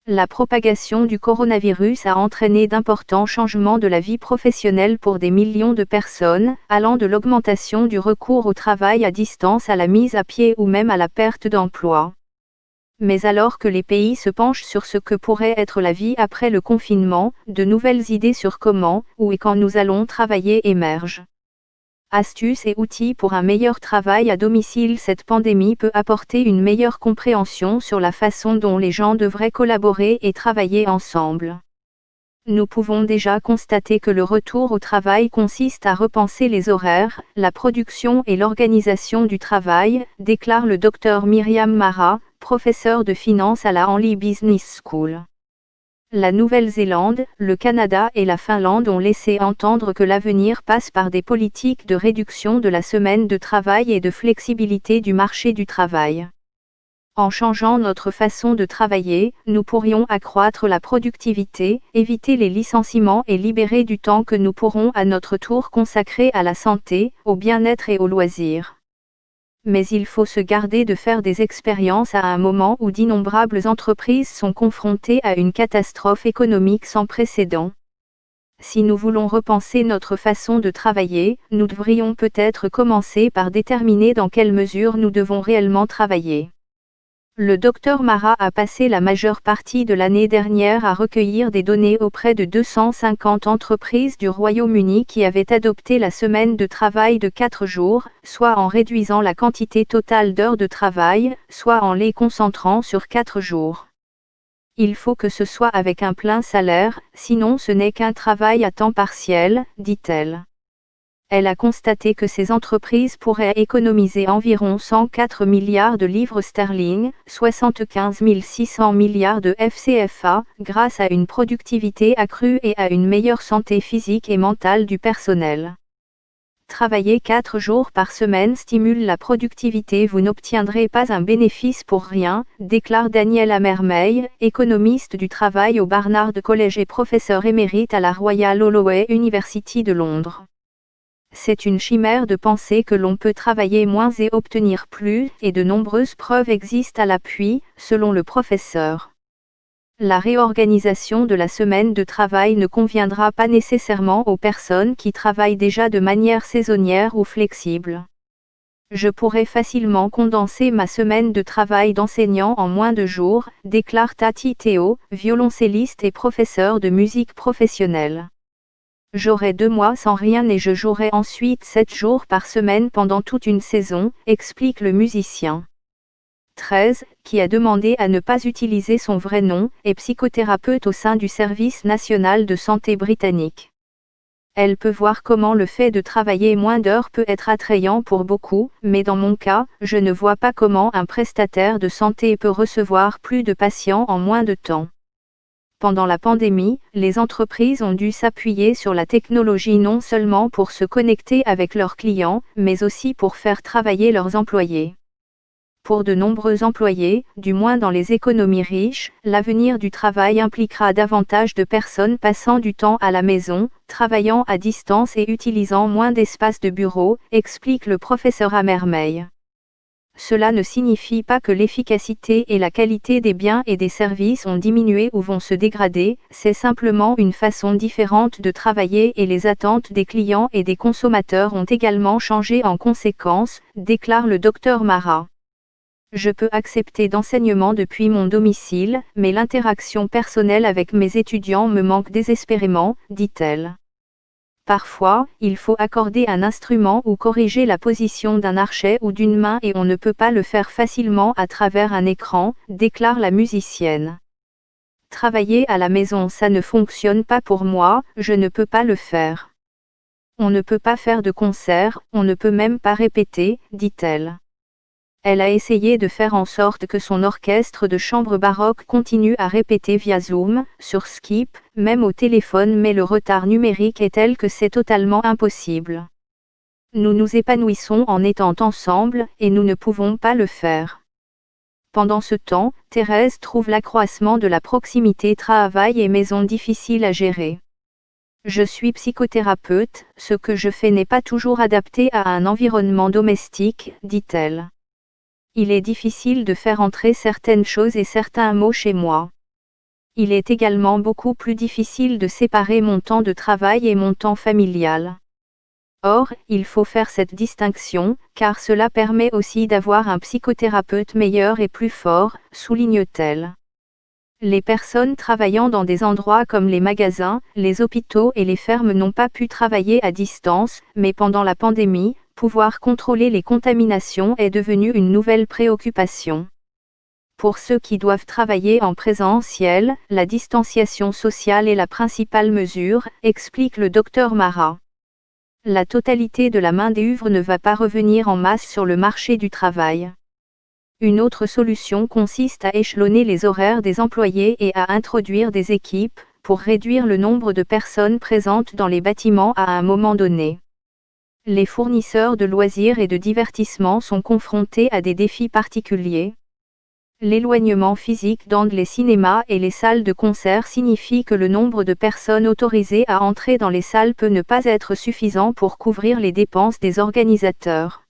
La propagation du coronavirus a entraîné d'importants changements de la vie professionnelle pour des millions de personnes, allant de l'augmentation du recours au travail à distance à la mise à pied ou même à la perte d'emploi. Mais alors que les pays se penchent sur ce que pourrait être la vie après le confinement, de nouvelles idées sur comment, où et quand nous allons travailler émergent. Astuces et outils pour un meilleur travail à domicile. Cette pandémie peut apporter une meilleure compréhension sur la façon dont les gens devraient collaborer et travailler ensemble. Nous pouvons déjà constater que le retour au travail consiste à repenser les horaires, la production et l'organisation du travail, déclare le Dr Myriam Mara, professeure de finance à la Henley Business School. La Nouvelle-Zélande, le Canada et la Finlande ont laissé entendre que l'avenir passe par des politiques de réduction de la semaine de travail et de flexibilité du marché du travail. En changeant notre façon de travailler, nous pourrions accroître la productivité, éviter les licenciements et libérer du temps que nous pourrons à notre tour consacrer à la santé, au bien-être et aux loisirs. Mais il faut se garder de faire des expériences à un moment où d'innombrables entreprises sont confrontées à une catastrophe économique sans précédent. Si nous voulons repenser notre façon de travailler, nous devrions peut-être commencer par déterminer dans quelle mesure nous devons réellement travailler. Le Dr Mara a passé la majeure partie de l'année dernière à recueillir des données auprès de 250 entreprises du Royaume-Uni qui avaient adopté la semaine de travail de 4 jours, soit en réduisant la quantité totale d'heures de travail, soit en les concentrant sur 4 jours. Il faut que ce soit avec un plein salaire, sinon ce n'est qu'un travail à temps partiel, dit-elle. Elle a constaté que ces entreprises pourraient économiser environ 104 milliards de livres sterling, 75 600 milliards de FCFA, grâce à une productivité accrue et à une meilleure santé physique et mentale du personnel. Travailler 4 jours par semaine stimule la productivité. Vous n'obtiendrez pas un bénéfice pour rien, déclare Daniel Amermeil, économiste du travail au Barnard College et professeur émérite à la Royal Holloway University de Londres. C'est une chimère de penser que l'on peut travailler moins et obtenir plus, et de nombreuses preuves existent à l'appui, selon le professeur. La réorganisation de la semaine de travail ne conviendra pas nécessairement aux personnes qui travaillent déjà de manière saisonnière ou flexible. Je pourrais facilement condenser ma semaine de travail d'enseignant en moins de jours, déclare Tati Théo, violoncelliste et professeur de musique professionnelle. J'aurai 2 mois sans rien et je jouerai ensuite 7 jours par semaine pendant toute une saison, explique le musicien. 13, qui a demandé à ne pas utiliser son vrai nom, est psychothérapeute au sein du Service national de santé britannique. Elle peut voir comment le fait de travailler moins d'heures peut être attrayant pour beaucoup, mais dans mon cas, je ne vois pas comment un prestataire de santé peut recevoir plus de patients en moins de temps. Pendant la pandémie, les entreprises ont dû s'appuyer sur la technologie non seulement pour se connecter avec leurs clients, mais aussi pour faire travailler leurs employés. Pour de nombreux employés, du moins dans les économies riches, l'avenir du travail impliquera davantage de personnes passant du temps à la maison, travaillant à distance et utilisant moins d'espace de bureau, explique le professeur Amermeil. Cela ne signifie pas que l'efficacité et la qualité des biens et des services ont diminué ou vont se dégrader, c'est simplement une façon différente de travailler et les attentes des clients et des consommateurs ont également changé en conséquence, déclare le Dr Mara. Je peux accepter d'enseignement depuis mon domicile, mais l'interaction personnelle avec mes étudiants me manque désespérément, dit-elle. Parfois, il faut accorder un instrument ou corriger la position d'un archet ou d'une main et on ne peut pas le faire facilement à travers un écran, déclare la musicienne. Travailler à la maison, ça ne fonctionne pas pour moi, je ne peux pas le faire. On ne peut pas faire de concert, on ne peut même pas répéter, dit-elle. Elle a essayé de faire en sorte que son orchestre de chambre baroque continue à répéter via Zoom, sur Skype, même au téléphone, mais le retard numérique est tel que c'est totalement impossible. Nous nous épanouissons en étant ensemble, et nous ne pouvons pas le faire. Pendant ce temps, Thérèse trouve l'accroissement de la proximité travail et maison difficile à gérer. Je suis psychothérapeute, ce que je fais n'est pas toujours adapté à un environnement domestique, dit-elle. Il est difficile de faire entrer certaines choses et certains mots chez moi. Il est également beaucoup plus difficile de séparer mon temps de travail et mon temps familial. Or, il faut faire cette distinction, car cela permet aussi d'avoir un psychothérapeute meilleur et plus fort, souligne-t-elle. Les personnes travaillant dans des endroits comme les magasins, les hôpitaux et les fermes n'ont pas pu travailler à distance, mais pendant la pandémie, pouvoir contrôler les contaminations est devenu une nouvelle préoccupation. Pour ceux qui doivent travailler en présentiel, la distanciation sociale est la principale mesure, explique le Dr Marat. La totalité de la main-d'œuvre ne va pas revenir en masse sur le marché du travail. Une autre solution consiste à échelonner les horaires des employés et à introduire des équipes, pour réduire le nombre de personnes présentes dans les bâtiments à un moment donné. Les fournisseurs de loisirs et de divertissement sont confrontés à des défis particuliers. L'éloignement physique dans les cinémas et les salles de concert signifie que le nombre de personnes autorisées à entrer dans les salles peut ne pas être suffisant pour couvrir les dépenses des organisateurs.